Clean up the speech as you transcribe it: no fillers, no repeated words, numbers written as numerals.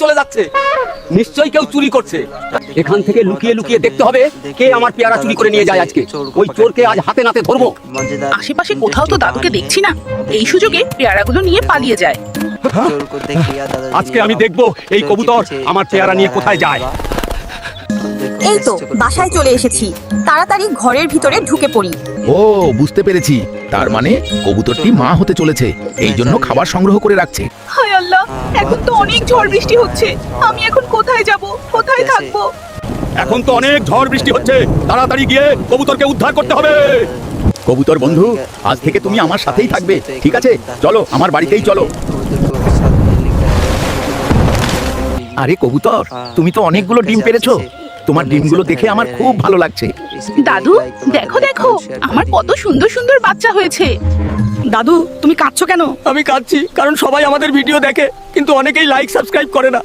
চলে যাচ্ছে। নিশ্চয়ই কেউ চুরি করছে। এখান থেকে লুকিয়ে লুকিয়ে দেখতে হবে কে আমার পেয়ারা চুরি করে নিয়ে যায় আজকে। ওই চোরকে আজ হাতে নাতে ধরবো। আশেপাশে কোথাও তো দাদুকে দেখছি না, এই সুযোগে পেয়ারাগুলো নিয়ে পালিয়ে যায়। আজকে আমি দেখবো এই কবুতর আমার পেয়ারা নিয়ে কোথায় যায়। এই তো বাসায় চলে এসেছি, তাড়াতাড়ি ঘরের ভিতরে ঢুকে পড়ি। ও বুঝতে পেরেছি, তার মানে কবুতরটি মা হতে চলেছে, এই জন্য খাবার সংগ্রহ করে রাখছে। হায় আল্লাহ, এখন তো অনেক ঝড় বৃষ্টি হচ্ছে, আমি এখন কোথায় যাব, কোথায় থাকবো? এখন তো অনেক ঝড় বৃষ্টি হচ্ছে, তাড়াতাড়ি গিয়ে কবুতরকে উদ্ধার করতে হবে। কবুতর বন্ধু, আজ থেকে তুমি আমার সাথেই থাকবে, ঠিক আছে? চলো আমার বাড়িতেই চলো। আরে কবুতর, তুমি তো অনেকগুলো ডিম পেরেছো। তোমার ডিমগুলো দেখে আমার খুব ভালো লাগছে। দাদু দেখো দেখো, আমার কত সুন্দর সুন্দর বাচ্চা হয়েছে। দাদু তুমি কাঁদছো কেন? আমি কাঁদছি কারণ সবাই আমাদের ভিডিও দেখে, কিন্তু অনেকেই লাইক সাবস্ক্রাইব করে না।